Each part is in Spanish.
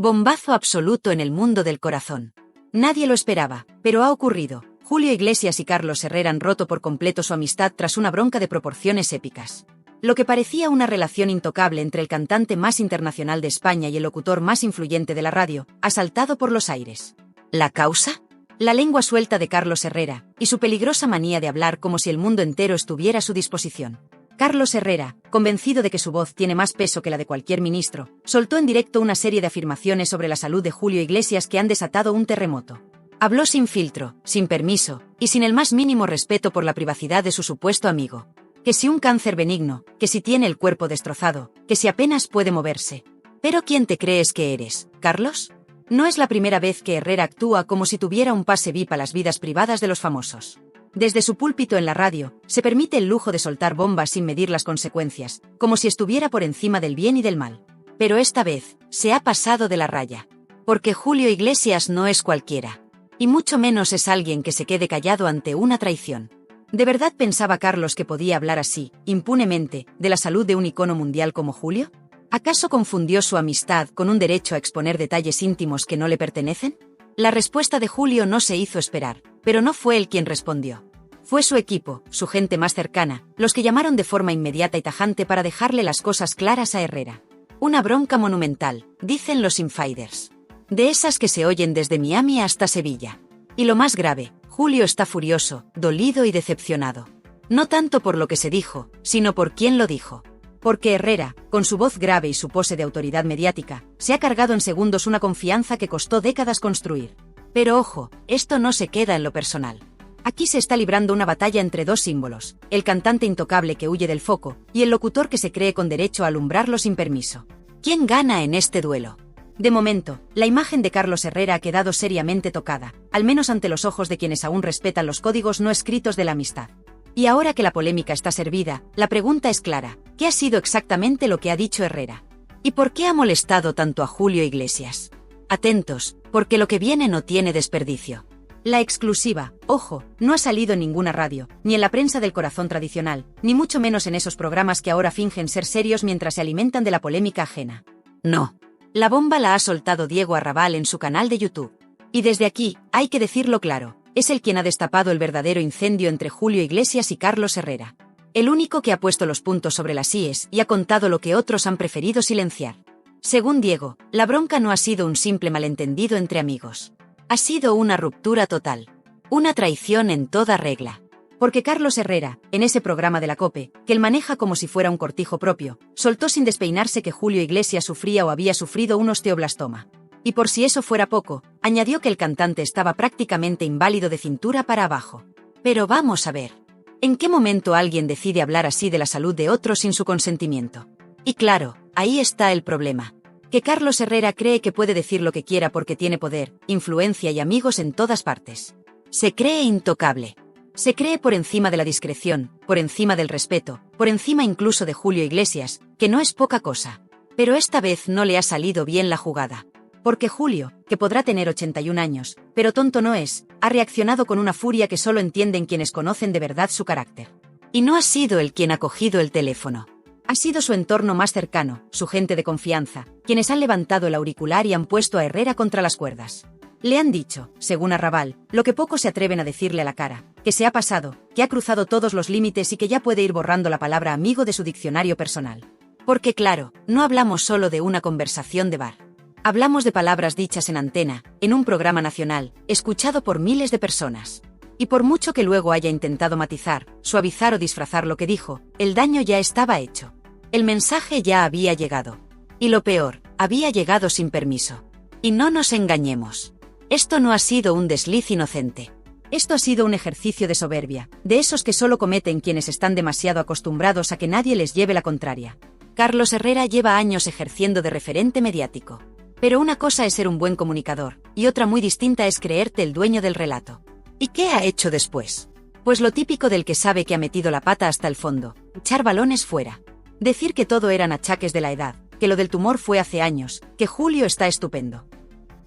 Bombazo absoluto en el mundo del corazón. Nadie lo esperaba, pero ha ocurrido. Julio Iglesias y Carlos Herrera han roto por completo su amistad tras una bronca de proporciones épicas. Lo que parecía una relación intocable entre el cantante más internacional de España y el locutor más influyente de la radio, ha saltado por los aires. ¿La causa? La lengua suelta de Carlos Herrera, y su peligrosa manía de hablar como si el mundo entero estuviera a su disposición. Carlos Herrera, convencido de que su voz tiene más peso que la de cualquier ministro, soltó en directo una serie de afirmaciones sobre la salud de Julio Iglesias que han desatado un terremoto. Habló sin filtro, sin permiso, y sin el más mínimo respeto por la privacidad de su supuesto amigo. Que si un cáncer benigno, que si tiene el cuerpo destrozado, que si apenas puede moverse. ¿Pero quién te crees que eres, Carlos? No es la primera vez que Herrera actúa como si tuviera un pase VIP a las vidas privadas de los famosos. Desde su púlpito en la radio, se permite el lujo de soltar bombas sin medir las consecuencias, como si estuviera por encima del bien y del mal. Pero esta vez, se ha pasado de la raya. Porque Julio Iglesias no es cualquiera. Y mucho menos es alguien que se quede callado ante una traición. ¿De verdad pensaba Carlos que podía hablar así, impunemente, de la salud de un icono mundial como Julio? ¿Acaso confundió su amistad con un derecho a exponer detalles íntimos que no le pertenecen? La respuesta de Julio no se hizo esperar, pero no fue él quien respondió. Fue su equipo, su gente más cercana, los que llamaron de forma inmediata y tajante para dejarle las cosas claras a Herrera. Una bronca monumental, dicen los insiders. De esas que se oyen desde Miami hasta Sevilla. Y lo más grave, Julio está furioso, dolido y decepcionado. No tanto por lo que se dijo, sino por quién lo dijo. Porque Herrera, con su voz grave y su pose de autoridad mediática, se ha cargado en segundos una confianza que costó décadas construir. Pero ojo, esto no se queda en lo personal. Aquí se está librando una batalla entre dos símbolos, el cantante intocable que huye del foco, y el locutor que se cree con derecho a alumbrarlo sin permiso. ¿Quién gana en este duelo? De momento, la imagen de Carlos Herrera ha quedado seriamente tocada, al menos ante los ojos de quienes aún respetan los códigos no escritos de la amistad. Y ahora que la polémica está servida, la pregunta es clara, ¿qué ha sido exactamente lo que ha dicho Herrera? ¿Y por qué ha molestado tanto a Julio Iglesias? Atentos, porque lo que viene no tiene desperdicio. La exclusiva, ojo, no ha salido en ninguna radio, ni en la prensa del corazón tradicional, ni mucho menos en esos programas que ahora fingen ser serios mientras se alimentan de la polémica ajena. No. La bomba la ha soltado Diego Arrabal en su canal de YouTube. Y desde aquí, hay que decirlo claro, es él quien ha destapado el verdadero incendio entre Julio Iglesias y Carlos Herrera. El único que ha puesto los puntos sobre las íes y ha contado lo que otros han preferido silenciar. Según Diego, la bronca no ha sido un simple malentendido entre amigos. Ha sido una ruptura total. Una traición en toda regla. Porque Carlos Herrera, en ese programa de la COPE, que él maneja como si fuera un cortijo propio, soltó sin despeinarse que Julio Iglesias sufría o había sufrido un osteoblastoma. Y por si eso fuera poco, añadió que el cantante estaba prácticamente inválido de cintura para abajo. Pero vamos a ver. ¿En qué momento alguien decide hablar así de la salud de otro sin su consentimiento? Y claro, ahí está el problema. Que Carlos Herrera cree que puede decir lo que quiera porque tiene poder, influencia y amigos en todas partes. Se cree intocable. Se cree por encima de la discreción, por encima del respeto, por encima incluso de Julio Iglesias, que no es poca cosa. Pero esta vez no le ha salido bien la jugada. Porque Julio, que podrá tener 81 años, pero tonto no es, ha reaccionado con una furia que solo entienden quienes conocen de verdad su carácter. Y no ha sido él quien ha cogido el teléfono. Ha sido su entorno más cercano, su gente de confianza, quienes han levantado el auricular y han puesto a Herrera contra las cuerdas. Le han dicho, según Arrabal, lo que pocos se atreven a decirle a la cara, que se ha pasado, que ha cruzado todos los límites y que ya puede ir borrando la palabra amigo de su diccionario personal. Porque claro, no hablamos solo de una conversación de bar. Hablamos de palabras dichas en antena, en un programa nacional, escuchado por miles de personas. Y por mucho que luego haya intentado matizar, suavizar o disfrazar lo que dijo, el daño ya estaba hecho. El mensaje ya había llegado. Y lo peor, había llegado sin permiso. Y no nos engañemos. Esto no ha sido un desliz inocente. Esto ha sido un ejercicio de soberbia, de esos que solo cometen quienes están demasiado acostumbrados a que nadie les lleve la contraria. Carlos Herrera lleva años ejerciendo de referente mediático. Pero una cosa es ser un buen comunicador, y otra muy distinta es creerte el dueño del relato. ¿Y qué ha hecho después? Pues lo típico del que sabe que ha metido la pata hasta el fondo, echar balones fuera. Decir que todo eran achaques de la edad, que lo del tumor fue hace años, que Julio está estupendo.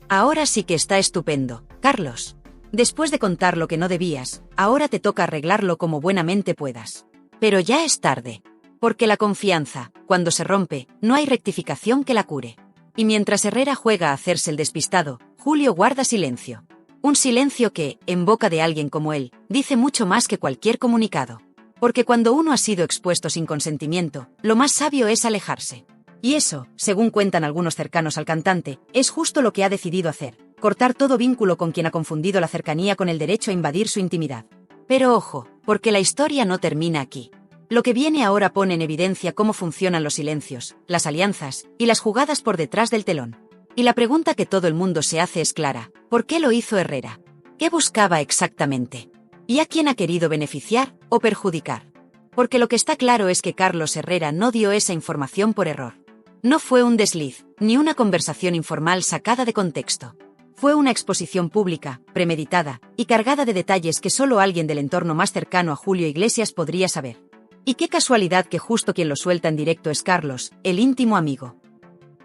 Ahora sí que está estupendo, Carlos. Después de contar lo que no debías, ahora te toca arreglarlo como buenamente puedas. Pero ya es tarde. Porque la confianza, cuando se rompe, no hay rectificación que la cure. Y mientras Herrera juega a hacerse el despistado, Julio guarda silencio. Un silencio que, en boca de alguien como él, dice mucho más que cualquier comunicado. Porque cuando uno ha sido expuesto sin consentimiento, lo más sabio es alejarse. Y eso, según cuentan algunos cercanos al cantante, es justo lo que ha decidido hacer: cortar todo vínculo con quien ha confundido la cercanía con el derecho a invadir su intimidad. Pero ojo, porque la historia no termina aquí. Lo que viene ahora pone en evidencia cómo funcionan los silencios, las alianzas y las jugadas por detrás del telón. Y la pregunta que todo el mundo se hace es clara: ¿por qué lo hizo Herrera? ¿Qué buscaba exactamente? ¿Y a quién ha querido beneficiar o perjudicar? Porque lo que está claro es que Carlos Herrera no dio esa información por error. No fue un desliz, ni una conversación informal sacada de contexto. Fue una exposición pública, premeditada, y cargada de detalles que solo alguien del entorno más cercano a Julio Iglesias podría saber. Y qué casualidad que justo quien lo suelta en directo es Carlos, el íntimo amigo.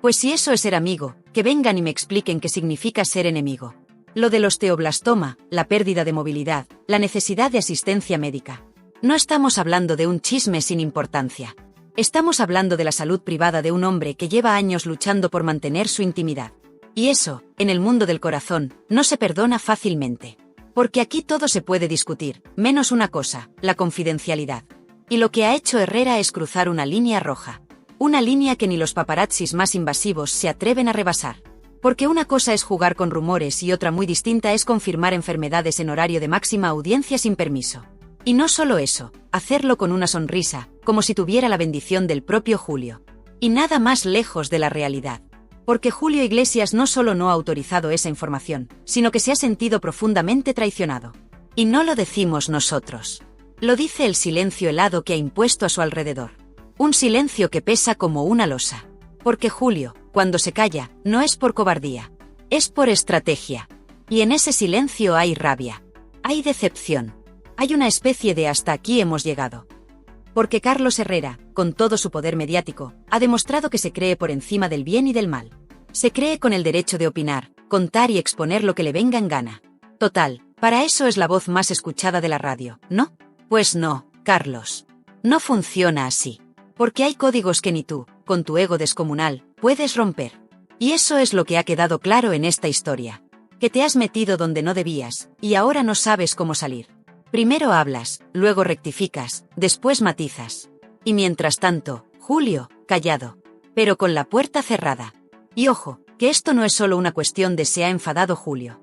Pues si eso es ser amigo, que vengan y me expliquen qué significa ser enemigo. Lo del osteoblastoma, la pérdida de movilidad, la necesidad de asistencia médica. No estamos hablando de un chisme sin importancia. Estamos hablando de la salud privada de un hombre que lleva años luchando por mantener su intimidad. Y eso, en el mundo del corazón, no se perdona fácilmente. Porque aquí todo se puede discutir, menos una cosa: la confidencialidad. Y lo que ha hecho Herrera es cruzar una línea roja. Una línea que ni los paparazzis más invasivos se atreven a rebasar. Porque una cosa es jugar con rumores y otra muy distinta es confirmar enfermedades en horario de máxima audiencia sin permiso. Y no solo eso, hacerlo con una sonrisa, como si tuviera la bendición del propio Julio. Y nada más lejos de la realidad. Porque Julio Iglesias no solo no ha autorizado esa información, sino que se ha sentido profundamente traicionado. Y no lo decimos nosotros. Lo dice el silencio helado que ha impuesto a su alrededor. Un silencio que pesa como una losa. Porque Julio, cuando se calla, no es por cobardía. Es por estrategia. Y en ese silencio hay rabia. Hay decepción. Hay una especie de hasta aquí hemos llegado. Porque Carlos Herrera, con todo su poder mediático, ha demostrado que se cree por encima del bien y del mal. Se cree con el derecho de opinar, contar y exponer lo que le venga en gana. Total, para eso es la voz más escuchada de la radio, ¿no? Pues no, Carlos. No funciona así. Porque hay códigos que ni tú, con tu ego descomunal, puedes romper. Y eso es lo que ha quedado claro en esta historia. Que te has metido donde no debías, y ahora no sabes cómo salir. Primero hablas, luego rectificas, después matizas. Y mientras tanto, Julio, callado. Pero con la puerta cerrada. Y ojo, que esto no es solo una cuestión de se ha enfadado Julio.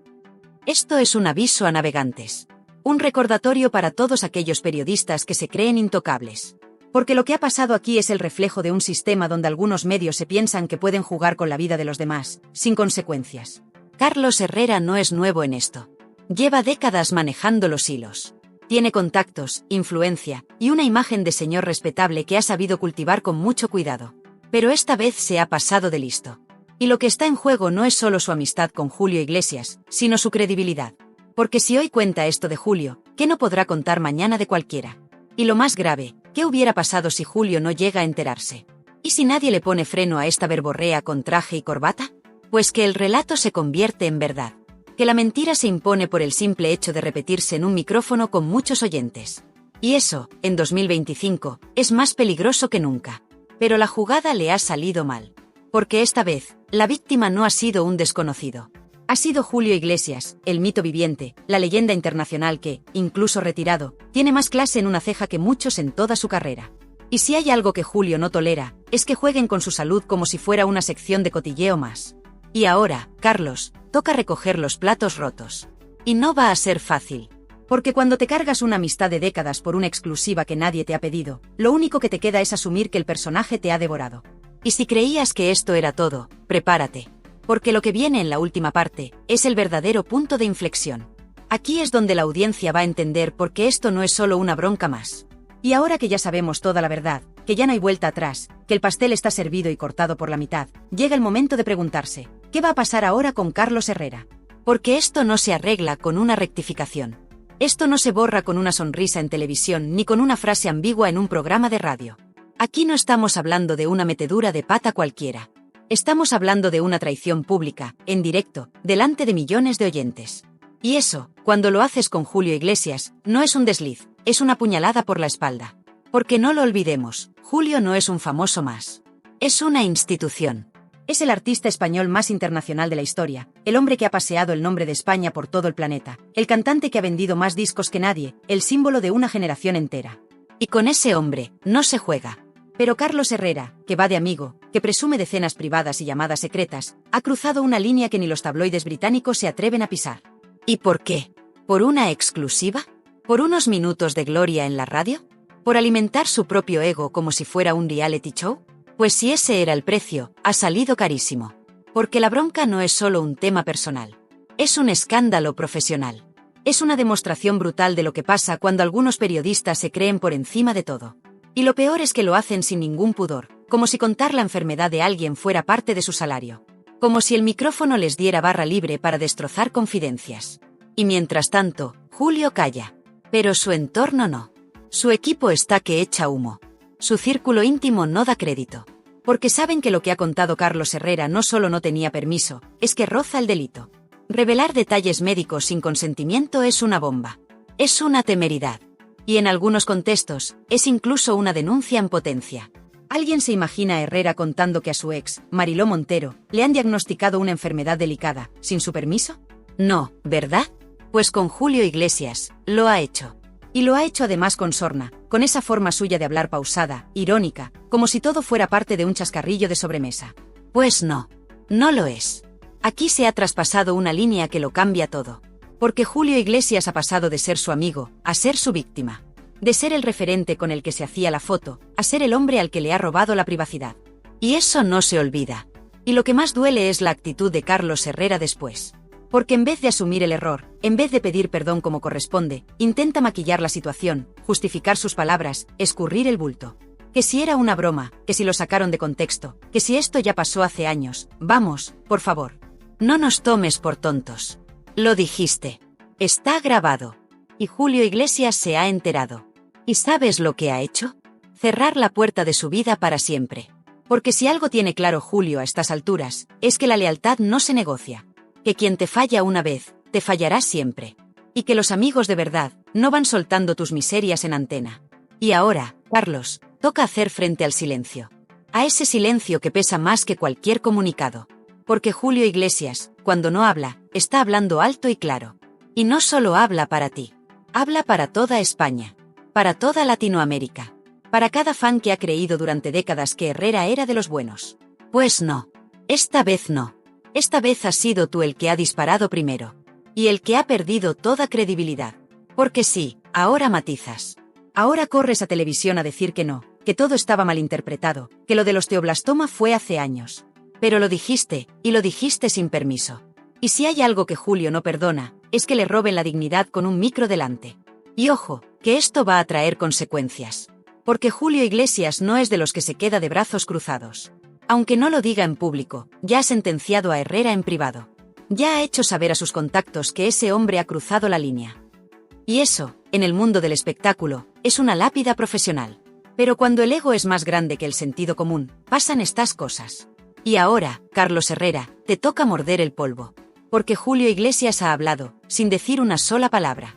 Esto es un aviso a navegantes. Un recordatorio para todos aquellos periodistas que se creen intocables. Porque lo que ha pasado aquí es el reflejo de un sistema donde algunos medios se piensan que pueden jugar con la vida de los demás, sin consecuencias. Carlos Herrera no es nuevo en esto. Lleva décadas manejando los hilos. Tiene contactos, influencia, y una imagen de señor respetable que ha sabido cultivar con mucho cuidado. Pero esta vez se ha pasado de listo. Y lo que está en juego no es solo su amistad con Julio Iglesias, sino su credibilidad. Porque si hoy cuenta esto de Julio, ¿qué no podrá contar mañana de cualquiera? Y lo más grave, ¿qué hubiera pasado si Julio no llega a enterarse? ¿Y si nadie le pone freno a esta verborrea con traje y corbata? Pues que el relato se convierte en verdad. Que la mentira se impone por el simple hecho de repetirse en un micrófono con muchos oyentes. Y eso, en 2025, es más peligroso que nunca. Pero la jugada le ha salido mal. Porque esta vez, la víctima no ha sido un desconocido. Ha sido Julio Iglesias, el mito viviente, la leyenda internacional que, incluso retirado, tiene más clase en una ceja que muchos en toda su carrera. Y si hay algo que Julio no tolera, es que jueguen con su salud como si fuera una sección de cotilleo más. Y ahora, Carlos, toca recoger los platos rotos. Y no va a ser fácil. Porque cuando te cargas una amistad de décadas por una exclusiva que nadie te ha pedido, lo único que te queda es asumir que el personaje te ha devorado. Y si creías que esto era todo, prepárate. Porque lo que viene en la última parte, es el verdadero punto de inflexión. Aquí es donde la audiencia va a entender por qué esto no es solo una bronca más. Y ahora que ya sabemos toda la verdad, que ya no hay vuelta atrás, que el pastel está servido y cortado por la mitad, llega el momento de preguntarse, ¿qué va a pasar ahora con Carlos Herrera? Porque esto no se arregla con una rectificación. Esto no se borra con una sonrisa en televisión ni con una frase ambigua en un programa de radio. Aquí no estamos hablando de una metedura de pata cualquiera. Estamos hablando de una traición pública, en directo, delante de millones de oyentes. Y eso, cuando lo haces con Julio Iglesias, no es un desliz, es una puñalada por la espalda. Porque no lo olvidemos, Julio no es un famoso más. Es una institución. Es el artista español más internacional de la historia, el hombre que ha paseado el nombre de España por todo el planeta, el cantante que ha vendido más discos que nadie, el símbolo de una generación entera. Y con ese hombre no se juega. Pero Carlos Herrera, que va de amigo, que presume de cenas privadas y llamadas secretas, ha cruzado una línea que ni los tabloides británicos se atreven a pisar. ¿Y por qué? ¿Por una exclusiva? ¿Por unos minutos de gloria en la radio? ¿Por alimentar su propio ego como si fuera un reality show? Pues si ese era el precio, ha salido carísimo. Porque la bronca no es solo un tema personal. Es un escándalo profesional. Es una demostración brutal de lo que pasa cuando algunos periodistas se creen por encima de todo. Y lo peor es que lo hacen sin ningún pudor, como si contar la enfermedad de alguien fuera parte de su salario. Como si el micrófono les diera barra libre para destrozar confidencias. Y mientras tanto, Julio calla. Pero su entorno no. Su equipo está que echa humo. Su círculo íntimo no da crédito. Porque saben que lo que ha contado Carlos Herrera no solo no tenía permiso, es que roza el delito. Revelar detalles médicos sin consentimiento es una bomba. Es una temeridad. Y en algunos contextos, es incluso una denuncia en potencia. ¿Alguien se imagina a Herrera contando que a su ex, Mariló Montero, le han diagnosticado una enfermedad delicada, sin su permiso? No, ¿verdad? Pues con Julio Iglesias, lo ha hecho. Y lo ha hecho además con sorna, con esa forma suya de hablar pausada, irónica, como si todo fuera parte de un chascarrillo de sobremesa. Pues no. No lo es. Aquí se ha traspasado una línea que lo cambia todo. Porque Julio Iglesias ha pasado de ser su amigo, a ser su víctima. De ser el referente con el que se hacía la foto, a ser el hombre al que le ha robado la privacidad. Y eso no se olvida. Y lo que más duele es la actitud de Carlos Herrera después. Porque en vez de asumir el error, en vez de pedir perdón como corresponde, intenta maquillar la situación, justificar sus palabras, escurrir el bulto. Que si era una broma, que si lo sacaron de contexto, que si esto ya pasó hace años, vamos, por favor. No nos tomes por tontos. Lo dijiste. Está grabado. Y Julio Iglesias se ha enterado. ¿Y sabes lo que ha hecho? Cerrar la puerta de su vida para siempre. Porque si algo tiene claro Julio a estas alturas, es que la lealtad no se negocia. Que quien te falla una vez, te fallará siempre. Y que los amigos de verdad no van soltando tus miserias en antena. Y ahora, Carlos, toca hacer frente al silencio. A ese silencio que pesa más que cualquier comunicado. Porque Julio Iglesias, cuando no habla, está hablando alto y claro. Y no solo habla para ti. Habla para toda España. Para toda Latinoamérica. Para cada fan que ha creído durante décadas que Herrera era de los buenos. Pues no. Esta vez no. Esta vez has sido tú el que ha disparado primero. Y el que ha perdido toda credibilidad. Porque sí, ahora matizas. Ahora corres a televisión a decir que no, que todo estaba malinterpretado, que lo del osteoblastoma fue hace años. Pero lo dijiste, y lo dijiste sin permiso. Y si hay algo que Julio no perdona, es que le roben la dignidad con un micro delante. Y ojo, que esto va a traer consecuencias. Porque Julio Iglesias no es de los que se queda de brazos cruzados. Aunque no lo diga en público, ya ha sentenciado a Herrera en privado. Ya ha hecho saber a sus contactos que ese hombre ha cruzado la línea. Y eso, en el mundo del espectáculo, es una lápida profesional. Pero cuando el ego es más grande que el sentido común, pasan estas cosas. Y ahora, Carlos Herrera, te toca morder el polvo. Porque Julio Iglesias ha hablado, sin decir una sola palabra.